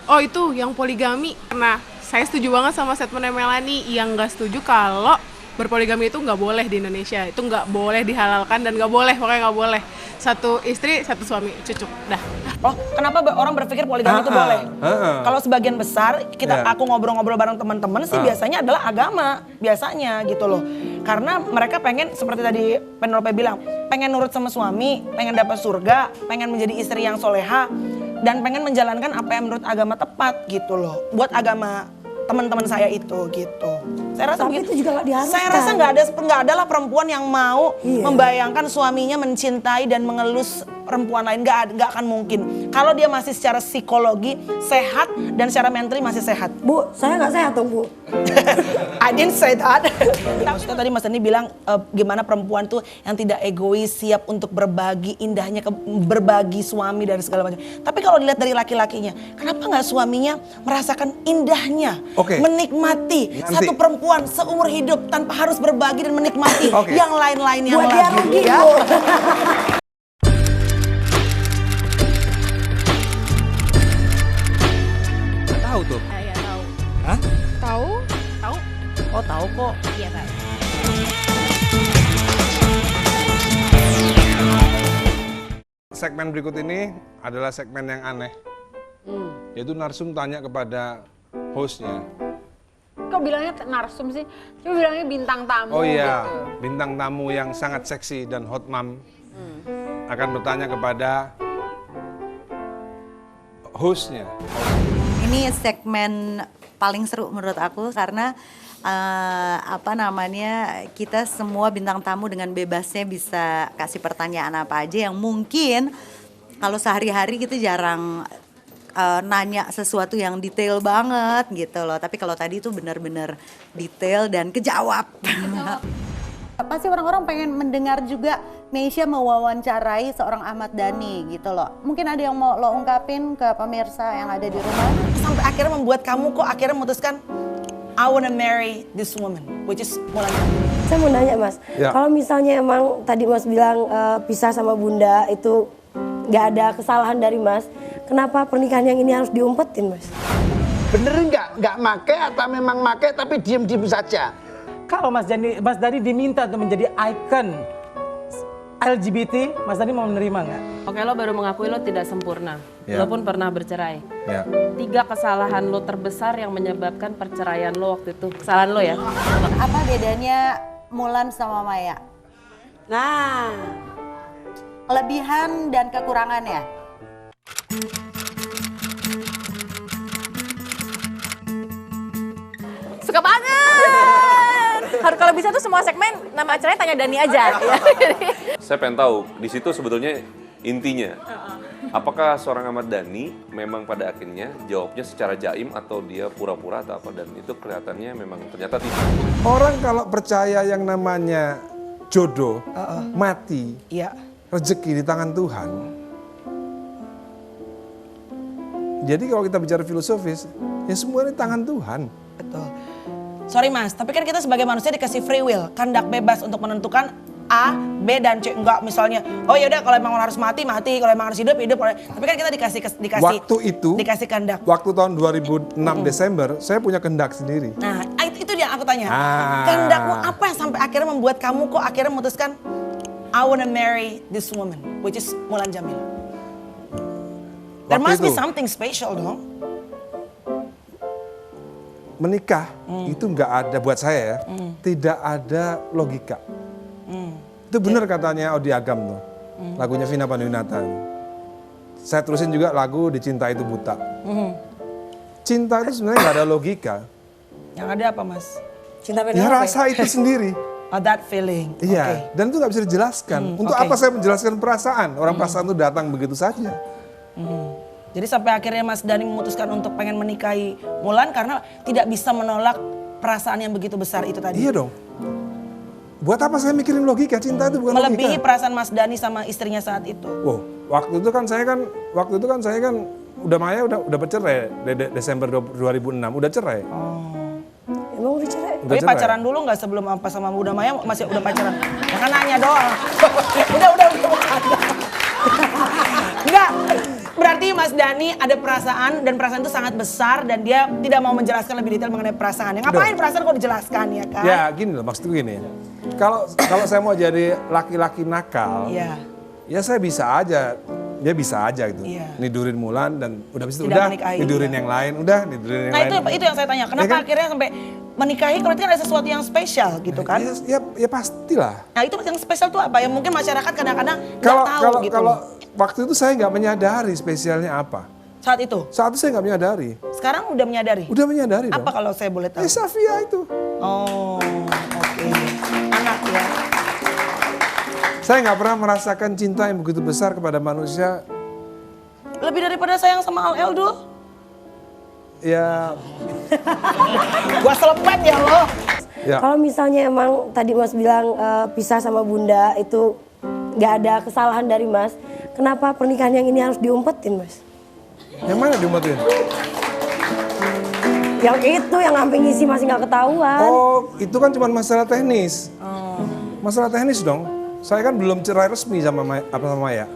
Oh itu yang poligami. Nah, saya setuju banget sama statementnya Melanie. Yang nggak setuju kalau berpoligami itu nggak boleh di Indonesia. Itu nggak boleh dihalalkan dan nggak boleh, pokoknya nggak boleh. Satu istri, satu suami, cucuk. Dah. Oh, kenapa orang berpikir poligami itu boleh? Kalau sebagian besar aku ngobrol-ngobrol bareng teman-teman sih biasanya adalah agama, biasanya gitu loh. Karena mereka pengen seperti tadi Penelope bilang, pengen nurut sama suami, pengen dapat surga, pengen menjadi istri yang soleha, dan pengen menjalankan apa yang menurut agama tepat gitu loh. Buat agama teman-teman saya itu gitu. Saya rasa Tapi begitu. itu juga nggak diharuskan. Saya rasa nggak ada lah perempuan yang mau membayangkan suaminya mencintai dan mengelus perempuan lain, nggak akan mungkin. Kalau dia masih secara psikologi sehat dan secara mentally masih sehat. Bu, saya nggak sehat dong, Bu. I didn't say that. Maksudnya tadi Mas Dani bilang gimana perempuan tuh yang tidak egois, siap untuk berbagi indahnya, berbagi suami dan segala macam. Tapi kalau dilihat dari laki-lakinya, kenapa nggak suaminya merasakan indahnya, menikmati satu perempuan seumur hidup tanpa harus berbagi dan menikmati yang lain-lainnya Buat dia lagi. rugi, Ya. Bu. Tahu tuh. Iya tahu. Hah? Tahu? Tahu? Oh tahu kok. Iya tahu. Segmen berikut ini adalah segmen yang aneh. Yaitu narsum tanya kepada hostnya. Kok bilangnya narsum sih? Coba bilangnya bintang tamu Oh iya, gitu. bintang tamu yang sangat seksi dan hot mom akan bertanya kepada hostnya. Ini segmen paling seru menurut aku karena kita semua bintang tamu dengan bebasnya bisa kasih pertanyaan apa aja yang mungkin kalau sehari-hari kita jarang nanya sesuatu yang detail banget gitu loh. Tapi kalau tadi itu benar-benar detail dan kejawab. Pasti orang-orang pengen mendengar juga Meisya mewawancarai seorang Ahmad Dhani gitu loh. Mungkin ada yang mau lo ungkapin ke pemirsa yang ada di rumah? Sampai akhirnya membuat kamu kok akhirnya memutuskan I wanna marry this woman, which is Mulan. Saya mau nanya Mas, Ya. kalau misalnya emang tadi Mas bilang pisah sama Bunda itu nggak ada kesalahan dari Mas, kenapa pernikahan yang ini harus diumpetin Mas? Bener nggak make atau memang make tapi diem-diem saja? Kalau Mas Dhani diminta untuk menjadi ikon LGBT, Mas Dhani mau menerima nggak? Oke, lo baru mengakui lo tidak sempurna. Ya. Lo pun pernah bercerai. Ya. 3 kesalahan lo terbesar yang menyebabkan perceraian lo waktu itu. Kesalahan lo ya? Apa bedanya Mulan sama Maya? Nah, Kelebihan dan kekurangannya? Suka banget. Harus kalau bisa tuh semua segmen nama acaranya tanya Dani aja. Saya pengen tahu di situ sebetulnya intinya. Apakah seorang Ahmad Dhani memang pada akhirnya jawabnya secara jaim atau dia pura-pura atau apa, dan itu kelihatannya memang ternyata tidak. Orang kalau percaya yang namanya jodoh, mati, Iya. rezeki di tangan Tuhan. Jadi kalau kita bicara filosofis, ya semua ini tangan Tuhan. Betul. Sorry Mas, tapi kan kita sebagai manusia dikasih free will, kehendak bebas untuk menentukan A, B, dan C. Enggak misalnya, oh yaudah kalau emang harus mati, mati. Kalau emang harus hidup, hidup. Tapi kan kita dikasih Waktu itu, dikasih kehendak. waktu tahun 2006 Desember, saya punya kehendak sendiri. Nah, itu yang aku tanya. Ah. Kehendakmu apa yang sampai akhirnya membuat kamu kok akhirnya memutuskan I wanna marry this woman, which is Mulan Jamila. There Waktu must be itu. something special dong. Menikah itu nggak ada buat saya ya, tidak ada logika. Itu benar katanya Odi Agam tuh, lagunya Vina Panduwinata. Saya terusin juga lagu Dicinta Itu Buta. Cinta itu sebenarnya nggak ada logika. Yang ada apa Mas? cinta Ya Penelope. rasa itu sendiri. Oh, that feeling. Iya, Oke. dan itu nggak bisa dijelaskan. Untuk oke. apa saya menjelaskan perasaan? Orang perasaan itu datang begitu saja. Jadi sampai akhirnya Mas Dhani memutuskan untuk pengen menikahi Mulan karena tidak bisa menolak perasaan yang begitu besar itu tadi. Iya dong. Buat apa saya mikirin logika? Cinta itu bukan Melebihi logika. perasaan Mas Dhani sama istrinya saat itu. Wow, waktu itu kan saya kan udah Maya udah bercerai Desember 2006, udah cerai. Emang udah cerai? Udah Tapi cerai. pacaran dulu nggak sebelum apa sama Bunda Maya masih udah pacaran? Ya kan nanya doang. udah. Enggak. Berarti Mas Dhani ada perasaan dan perasaan itu sangat besar dan dia tidak mau menjelaskan lebih detail mengenai perasaannya. Ngapain perasaan kok dijelaskan ya kan? Ya gini loh, maksudku gini. Kalau saya mau jadi laki-laki nakal, ya saya bisa aja. Dia bisa aja gitu, nidurin Mulan dan udah bisa udah nidurin yang lain, nidurin yang lain. Nah itu yang saya tanya, kenapa ya kan? akhirnya sampai menikahi? Kalau itu kan ada sesuatu yang spesial gitu kan? Ya pastilah. Nah itu yang spesial tuh apa? Yang mungkin masyarakat kadang-kadang nggak tahu gitu. Kalau waktu itu saya nggak menyadari spesialnya apa. Saat itu? Saat itu saya nggak menyadari. Sekarang udah menyadari? Udah menyadari Apa dong. kalau saya boleh tahu? Safia itu. Oh, oke. Anak ya. Saya nggak pernah merasakan cinta yang begitu besar kepada manusia. Lebih daripada sayang sama Al Eldo? Ya. Gua selepet ya lo. Ya. Kalau misalnya emang tadi Mas bilang pisah sama Bunda itu nggak ada kesalahan dari Mas, kenapa pernikahan yang ini harus diumpetin, Mas? Yang mana diumpetin? Yang itu yang sampai ngisi masih nggak ketahuan. Oh, itu kan cuma masalah teknis. Masalah teknis dong. Saya kan belum cerai resmi sama Maya.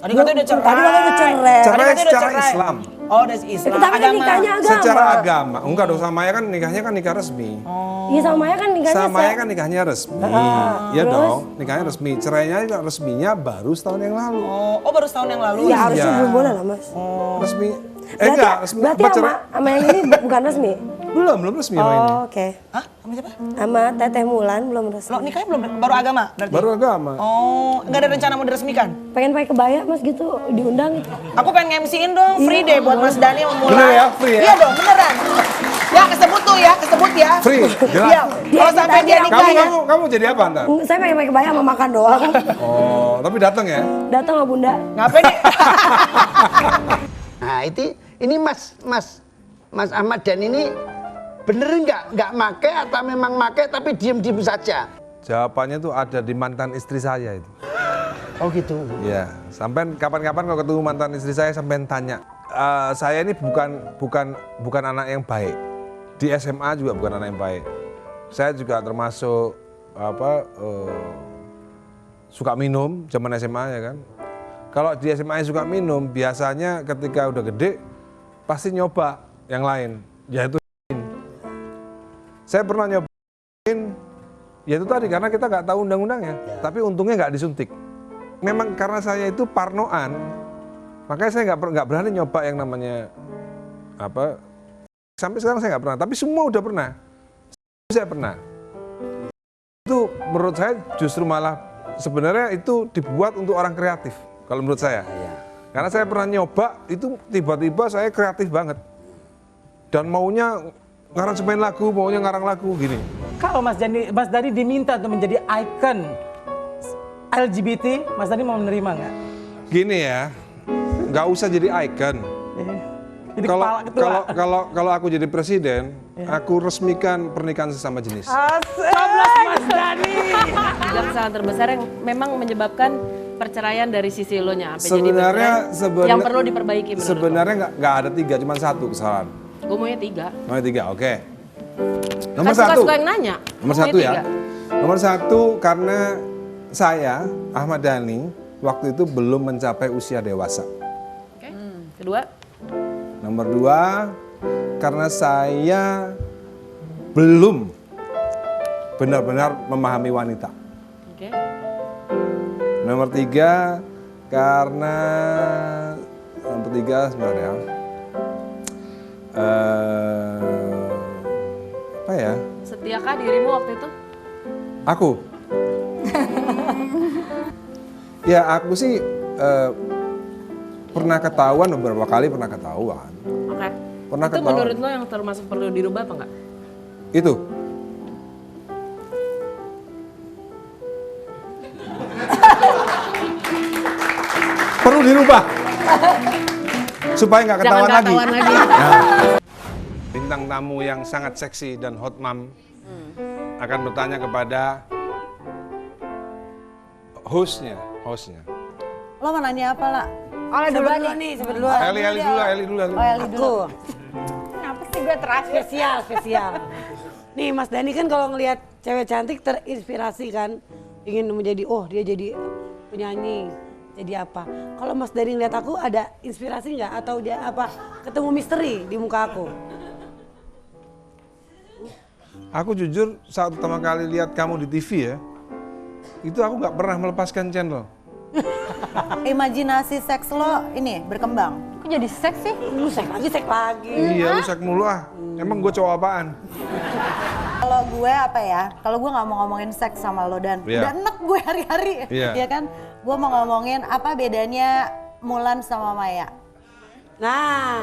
Tadi katanya udah cerai. Tadi katanya udah cerai. Cerai secara Islam. Oh, udah Islam. Tapi kan nikahnya agama. Secara agama. Enggak dong, sama Maya kan nikahnya kan nikah resmi. Iya sama Maya kan nikahnya. Sama Maya kan nikahnya resmi. Iya dong, nikahnya resmi. Cerainya juga resminya baru setahun yang lalu. Oh, baru setahun yang lalu. Ya harusnya belum boleh lah, Mas. Resmi. Enggak, resmi. berarti sama yang ini bukan resmi? Belum resmi sama ini. Oh, oke. Hah? Sama siapa? Sama Teteh Mulan belum resmi. Lo nikahnya belum, baru agama berarti? Baru agama. Oh, nggak ada rencana mau diresmikan? Pengen pakai kebaya Mas gitu, diundang gitu. Aku pengen nge-MC-in dong, free day buat Mas Dhani sama Mulan. Bener ya, free ya? Iya dong, beneran. Ya kesebut tuh ya, kesebut ya. Free, jelas. Iya, kalau sampai dia nikah ya. Kamu jadi apa ntar? Saya pengen pakai kebaya sama makan doang. Oh, tapi datang ya? Datang sama Bunda. Ngapain nih? Nah ini Mas Ahmad dan ini bener nggak make atau memang make tapi diem saja? Jawabannya tuh ada di mantan istri saya itu. Oh gitu. Iya, sampai kapan-kapan kalau ketemu mantan istri saya sampai tanya, saya ini bukan anak yang baik. Di SMA juga bukan anak yang baik. Saya juga termasuk suka minum zaman SMA ya kan. Kalau di SMA suka minum, biasanya ketika udah gede pasti nyoba yang lain, yaitu saya pernah nyobain, yaitu tadi karena kita nggak tahu undang-undangnya, tapi untungnya nggak disuntik. Memang karena saya itu parnoan, makanya saya nggak berani nyoba yang namanya sampai sekarang saya nggak pernah, tapi semua udah pernah. Saya pernah. Itu menurut saya justru malah sebenarnya itu dibuat untuk orang kreatif, kalau menurut saya. Karena saya pernah nyoba, itu tiba-tiba saya kreatif banget. Dan maunya ngaransemen lagu, maunya ngarang lagu gini. Kalau Mas Dhani diminta untuk menjadi ikon LGBT, Mas Dhani mau menerima nggak? Gini ya, nggak usah jadi ikon. Jadi kepala ketua. Kalau aku jadi presiden, aku resmikan pernikahan sesama jenis. Coblos Mas Dhani. Juga kesalahan terbesar yang memang menyebabkan perceraian dari sisi lo nya. Sebenarnya yang perlu diperbaiki menurut sebenarnya nggak ada 3, cuma 1 kesalahan. Gue maunya 3. Maunya 3, oke. Nomor 1. Suka-suka yang nanya. Nomor 1 ya. Nomor 1 karena saya Ahmad Dhani waktu itu belum mencapai usia dewasa. Oke. Kedua. Nomor 2 karena saya belum benar-benar memahami wanita. Oke. Nomor 3 karena nomor 3 sebenarnya apa ya? Setiakah dirimu waktu itu? Aku? Ya aku sih pernah ketahuan beberapa kali pernah ketahuan. Oke. Pernah itu ketahuan. menurut lo yang termasuk perlu dirubah apa enggak? Itu. Perlu dirubah. Supaya nggak ketahuan lagi. Nah, bintang tamu yang sangat seksi dan hot mom akan bertanya kepada hostnya. Lo mau nanya apa lah? Oleh dulu nih, sebut duluan. Eli dulu. Oh, Eli dulu. Kenapa sih gue terakhir? Spesial. Nih Mas Dhani kan kalau ngelihat cewek cantik terinspirasi kan, ingin menjadi, dia jadi penyanyi, Jadi apa? Kalau Mas Dani ngeliat aku ada inspirasi nggak? Atau dia apa? Ketemu misteri di muka aku? Aku jujur saat pertama kali lihat kamu di TV ya, itu aku nggak pernah melepaskan channel. Imajinasi seks lo ini berkembang. Kok jadi seks sih? Seks lagi. Iya, lu seks mulu ah. Emang gue cowok apaan? Kalau gue apa ya? Kalau gue nggak mau ngomongin seks sama lo dan udah enek gue hari-hari, ya kan? Gue mau ngomongin apa bedanya Mulan sama Maya. Nah,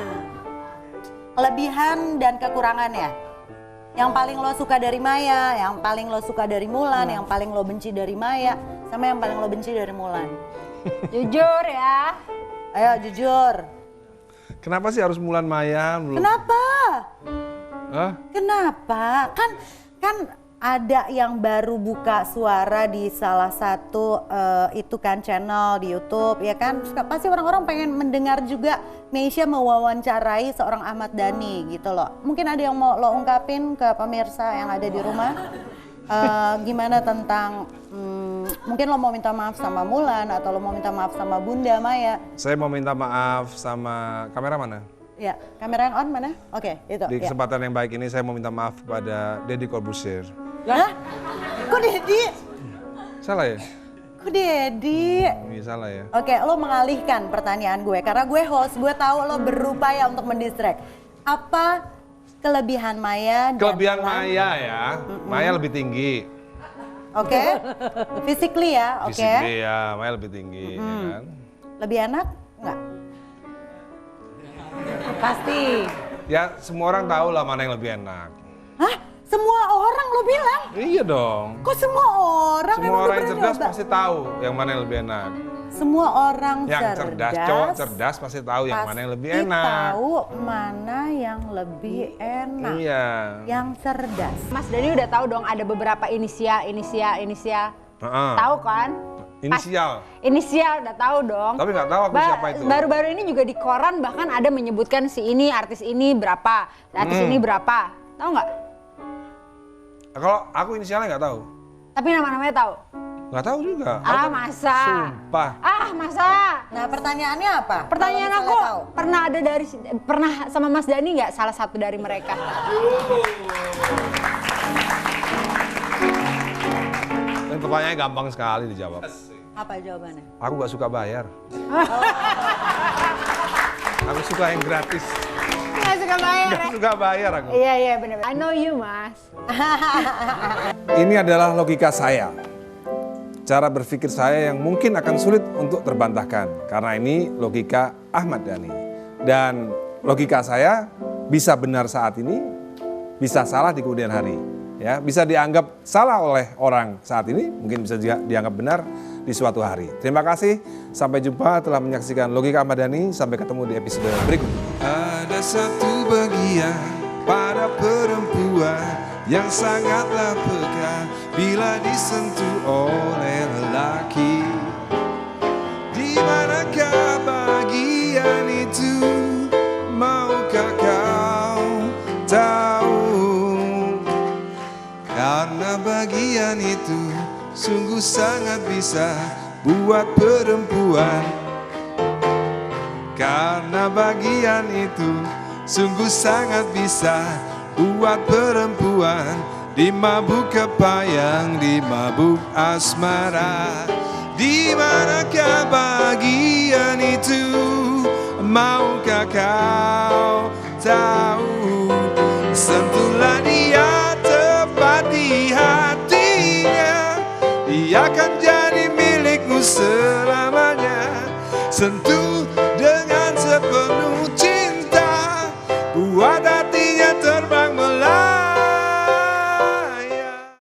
kelebihan dan kekurangannya. Yang paling lo suka dari Maya, yang paling lo suka dari Mulan, yang paling lo benci dari Maya, sama yang paling lo benci dari Mulan. Jujur ya. Ayo jujur. Kenapa sih harus Mulan Maya? Kenapa? Hah? Kenapa? Kan ada yang baru buka suara di salah satu itu kan channel di YouTube ya kan. Pasti orang-orang pengen mendengar juga Meisya mewawancarai seorang Ahmad Dhani gitu loh. Mungkin ada yang mau lo ungkapin ke pemirsa yang ada di rumah. Gimana tentang mungkin lo mau minta maaf sama Mulan atau lo mau minta maaf sama Bunda Maya? Saya mau minta maaf sama kamera mana? Ya, kamera yang on mana? Oke, itu. Di kesempatan yang baik ini saya mau minta maaf kepada Deddy Corbuzier. Hah? Kok Deddy? Salah ya? Kok Deddy? Iya salah ya. Oke, lo mengalihkan pertanyaan gue karena gue host, gue tahu lo berupaya untuk mendistract. Apa kelebihan Maya? Kelebihan Maya ya, Maya lebih tinggi. Oke, physically ya, oke. Physically ya, Maya lebih tinggi, ya kan? Lebih enak nggak? pasti. Ya semua orang tahu lah mana yang lebih enak. Hah? Semua orang lo bilang? Iya dong. Kok semua orang? Semua orang yang cerdas pasti tahu yang mana yang lebih enak. Semua orang yang cerdas, cowok cerdas pasti tahu yang mana yang lebih enak. Tahu mana yang lebih enak. Iya. Yang cerdas. Mas Dhani udah tahu dong ada beberapa inisial. Tahu kan? Inisial udah tahu dong. Tapi nggak tahu aku siapa itu. Baru-baru ini juga di koran bahkan ada menyebutkan si ini artis ini berapa, artis ini berapa. Tahu nggak? Kalau aku inisialnya nggak tahu. Tapi nama-namanya tahu. Nggak tahu juga. Masa? Sumpah. Masa? Nah pertanyaannya apa? Pertanyaan aku pernah sama Mas Dhani nggak salah satu dari mereka? Ini pertanyaannya gampang sekali dijawab. Apa jawabannya? Aku nggak suka bayar. Aku suka yang gratis. Nggak suka bayar. Nggak suka bayar aku. Iya benar. I know you Mas. Ini adalah logika saya. Cara berpikir saya yang mungkin akan sulit untuk terbantahkan. Karena ini logika Ahmad Dhani. Dan logika saya bisa benar saat ini, bisa salah di kemudian hari. Ya, bisa dianggap salah oleh orang saat ini, mungkin bisa juga dianggap benar di suatu hari. Terima kasih, sampai jumpa telah menyaksikan Logika Ahmad Dhani. Sampai ketemu di episode berikutnya. Ada satu bagian pada perempuan yang sangatlah peka bila disentuh oleh lelaki. Di manakah bagian itu? Maukah kau tahu? Karena bagian itu sungguh sangat bisa buat perempuan. Karena bagian itu sungguh sangat bisa buat perempuan dimabuk kepayang, dimabuk asmara. Di manakah bagian itu? Maukah kau tahu? Sentuhlah dia tepat di hatinya, dia akan jadi milikmu selamanya. Sentuh